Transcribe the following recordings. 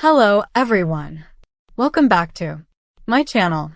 Hello everyone. Welcome back to my channel.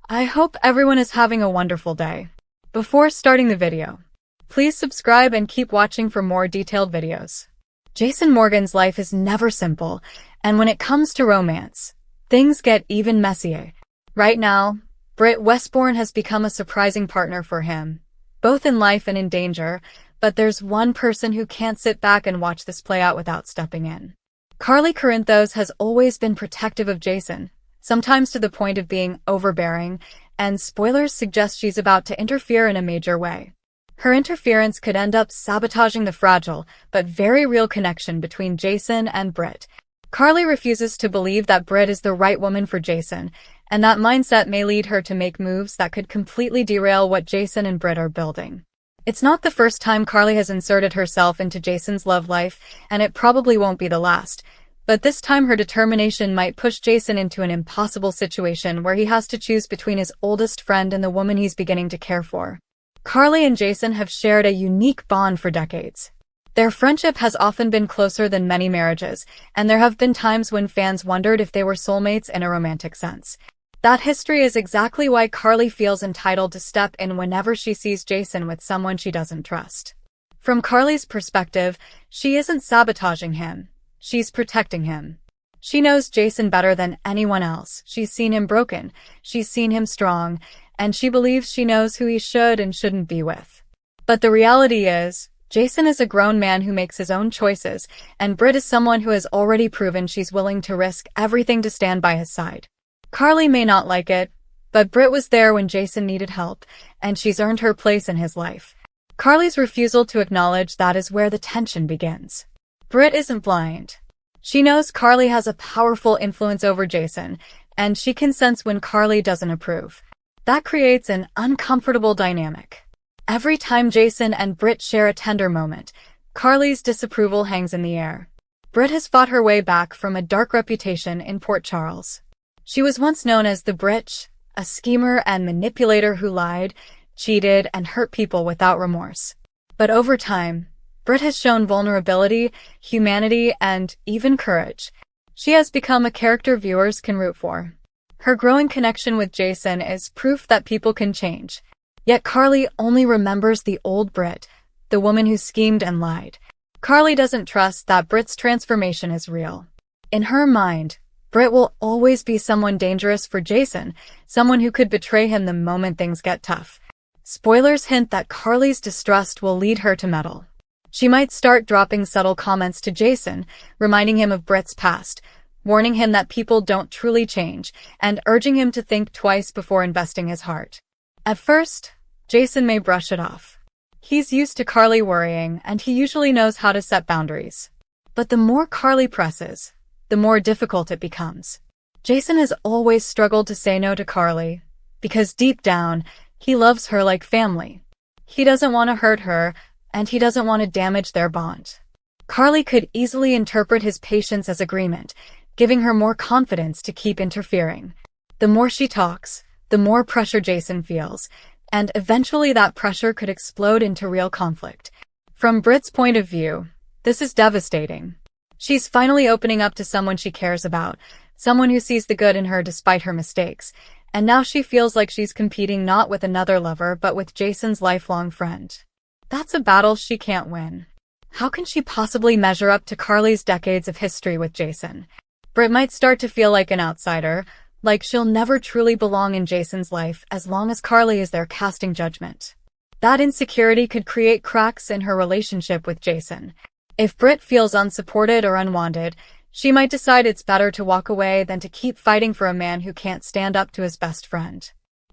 I hope everyone is having a wonderful day. Before starting the video, please subscribe and keep watching for more detailed videos. Jason Morgan's life is never simple, and when it comes to romance, things get even messier. Right now, Britt Westbourne has become a surprising partner for him, both in life and in danger, but there's one person who can't sit back and watch this play out without stepping in. Carly Corinthos has always been protective of Jason, sometimes to the point of being overbearing, and spoilers suggest she's about to interfere in a major way. Her interference could end up sabotaging the fragile, but very real connection between Jason and Britt. Carly refuses to believe that Britt is the right woman for Jason, and that mindset may lead her to make moves that could completely derail what Jason and Britt are building. It's not the first time Carly has inserted herself into Jason's love life, and it probably won't be the last. But this time her determination might push Jason into an impossible situation where he has to choose between his oldest friend and the woman he's beginning to care for. Carly and Jason have shared a unique bond for decades. Their friendship has often been closer than many marriages, and there have been times when fans wondered if they were soulmates in a romantic sense. That history is exactly why Carly feels entitled to step in whenever she sees Jason with someone she doesn't trust. From Carly's perspective, she isn't sabotaging him. She's protecting him. She knows Jason better than anyone else. She's seen him broken. She's seen him strong, and she believes she knows who he should and shouldn't be with. But the reality is, Jason is a grown man who makes his own choices, and Britt is someone who has already proven she's willing to risk everything to stand by his side. Carly may not like it, but Britt was there when Jason needed help, and she's earned her place in his life. Carly's refusal to acknowledge that is where the tension begins. Britt isn't blind. She knows Carly has a powerful influence over Jason, and she can sense when Carly doesn't approve. That creates an uncomfortable dynamic. Every time Jason and Britt share a tender moment, Carly's disapproval hangs in the air. Britt has fought her way back from a dark reputation in Port Charles. She was once known as the Britch, a schemer and manipulator who lied, cheated, and hurt people without remorse. But over time, Britt has shown vulnerability, humanity, and even courage. She has become a character viewers can root for. Her growing connection with Jason is proof that people can change. Yet Carly only remembers the old Britt, the woman who schemed and lied. Carly doesn't trust that Britt's transformation is real. In her mind, Britt will always be someone dangerous for Jason, someone who could betray him the moment things get tough. Spoilers hint that Carly's distrust will lead her to meddle. She might start dropping subtle comments to Jason, reminding him of Britt's past, warning him that people don't truly change, and urging him to think twice before investing his heart. At first, Jason may brush it off. He's used to Carly worrying, and he usually knows how to set boundaries. But the more Carly presses, the more difficult it becomes. Jason has always struggled to say no to Carly, because deep down, he loves her like family. He doesn't want to hurt her, and he doesn't want to damage their bond. Carly could easily interpret his patience as agreement, giving her more confidence to keep interfering. The more she talks, the more pressure Jason feels, and eventually that pressure could explode into real conflict. From Britt's point of view, this is devastating. She's finally opening up to someone she cares about, someone who sees the good in her despite her mistakes, and now she feels like she's competing not with another lover but with Jason's lifelong friend. That's a battle she can't win. How can she possibly measure up to Carly's decades of history with Jason? Britt might start to feel like an outsider, like she'll never truly belong in Jason's life as long as Carly is there casting judgment. That insecurity could create cracks in her relationship with Jason. If Britt feels unsupported or unwanted, she might decide it's better to walk away than to keep fighting for a man who can't stand up to his best friend.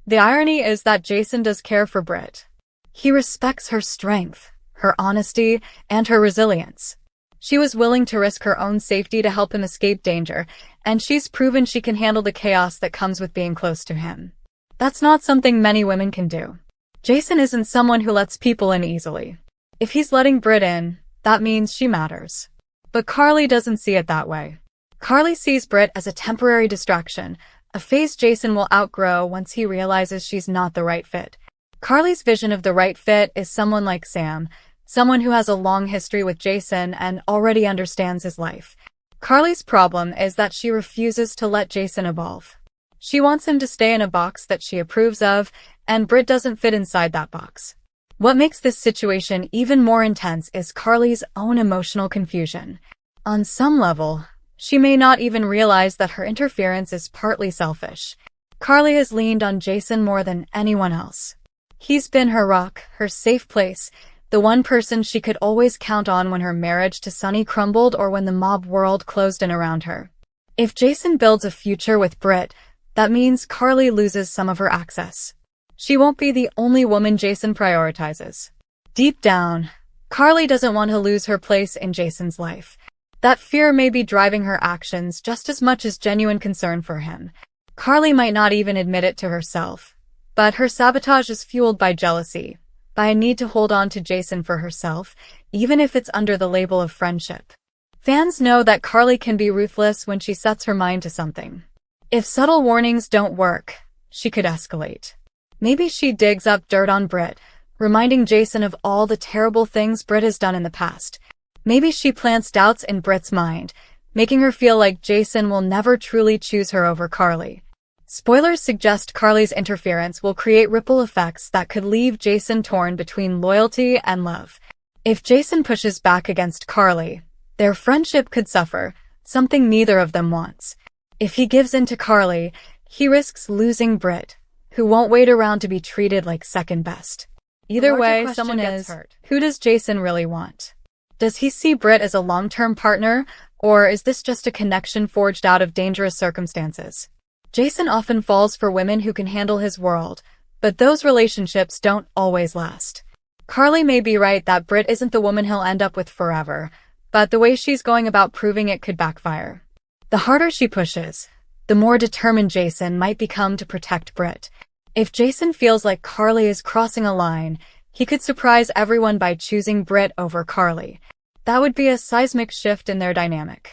The irony is that Jason does care for Britt. He respects her strength, her honesty, and her resilience. She was willing to risk her own safety to help him escape danger, and she's proven she can handle the chaos that comes with being close to him. That's not something many women can do. Jason isn't someone who lets people in easily. If he's letting Britt in, that means she matters. But Carly doesn't see it that way. Carly sees Britt as a temporary distraction, a phase Jason will outgrow once he realizes she's not the right fit. Carly's vision of the right fit is someone like Sam, someone who has a long history with Jason and already understands his life. Carly's problem is that she refuses to let Jason evolve. She wants him to stay in a box that she approves of, and Britt doesn't fit inside that box. What makes this situation even more intense is Carly's own emotional confusion. On some level, she may not even realize that her interference is partly selfish. Carly has leaned on Jason more than anyone else. He's been her rock, her safe place, the one person she could always count on when her marriage to Sonny crumbled or when the mob world closed in around her. If Jason builds a future with Britt, that means Carly loses some of her access. She won't be the only woman Jason prioritizes. Deep down, Carly doesn't want to lose her place in Jason's life. That fear may be driving her actions just as much as genuine concern for him. Carly might not even admit it to herself, but her sabotage is fueled by jealousy, by a need to hold on to Jason for herself, even if it's under the label of friendship. Fans know that Carly can be ruthless when she sets her mind to something. If subtle warnings don't work, she could escalate. Maybe she digs up dirt on Britt, reminding Jason of all the terrible things Britt has done in the past. Maybe she plants doubts in Britt's mind, making her feel like Jason will never truly choose her over Carly. Spoilers suggest Carly's interference will create ripple effects that could leave Jason torn between loyalty and love. If Jason pushes back against Carly, their friendship could suffer, something neither of them wants. If he gives in to Carly, he risks losing Britt, who won't wait around to be treated like second best. Either way, someone gets hurt. Who does Jason really want? Does he see Britt as a long-term partner, or is this just a connection forged out of dangerous circumstances? Jason often falls for women who can handle his world, but those relationships don't always last. Carly may be right that Britt isn't the woman he'll end up with forever, but the way she's going about proving it could backfire. The harder she pushes, the more determined Jason might become to protect Britt. If Jason feels like Carly is crossing a line, he could surprise everyone by choosing Britt over Carly. That would be a seismic shift in their dynamic.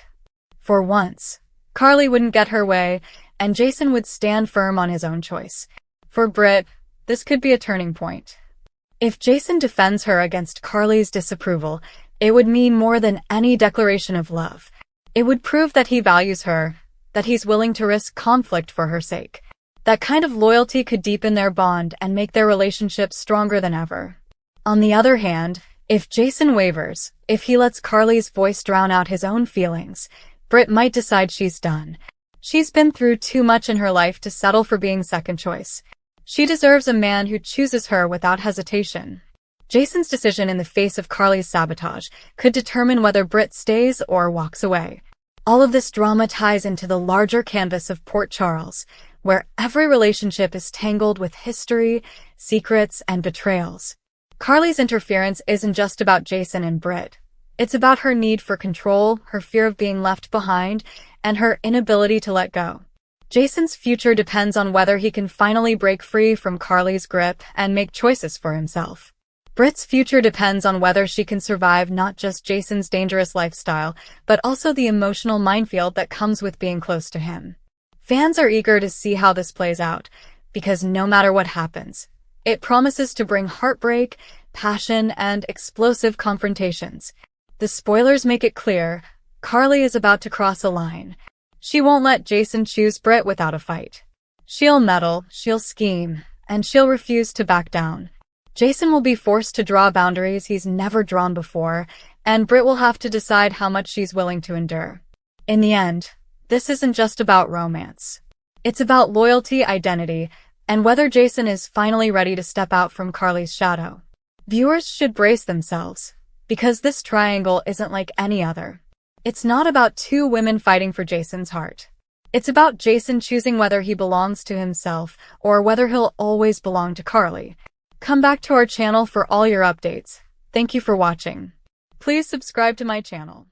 For once, Carly wouldn't get her way, and Jason would stand firm on his own choice. For Britt, this could be a turning point. If Jason defends her against Carly's disapproval, it would mean more than any declaration of love. It would prove that he values her, that he's willing to risk conflict for her sake. That kind of loyalty could deepen their bond and make their relationship stronger than ever. On the other hand, if Jason wavers, if he lets Carly's voice drown out his own feelings, Britt might decide she's done. She's been through too much in her life to settle for being second choice. She deserves a man who chooses her without hesitation. Jason's decision in the face of Carly's sabotage could determine whether Britt stays or walks away. All of this drama ties into the larger canvas of Port Charles, where every relationship is tangled with history, secrets, and betrayals. Carly's interference isn't just about Jason and Britt. It's about her need for control, her fear of being left behind, and her inability to let go. Jason's future depends on whether he can finally break free from Carly's grip and make choices for himself. Britt's future depends on whether she can survive not just Jason's dangerous lifestyle, but also the emotional minefield that comes with being close to him. Fans are eager to see how this plays out, because no matter what happens, it promises to bring heartbreak, passion, and explosive confrontations. The spoilers make it clear, Carly is about to cross a line. She won't let Jason choose Britt without a fight. She'll meddle, she'll scheme, and she'll refuse to back down. Jason will be forced to draw boundaries he's never drawn before, and Britt will have to decide how much she's willing to endure. In the end, this isn't just about romance. It's about loyalty, identity, and whether Jason is finally ready to step out from Carly's shadow. Viewers should brace themselves, because this triangle isn't like any other. It's not about two women fighting for Jason's heart. It's about Jason choosing whether he belongs to himself or whether he'll always belong to Carly. Come back to our channel for all your updates. Thank you for watching. Please subscribe to my channel.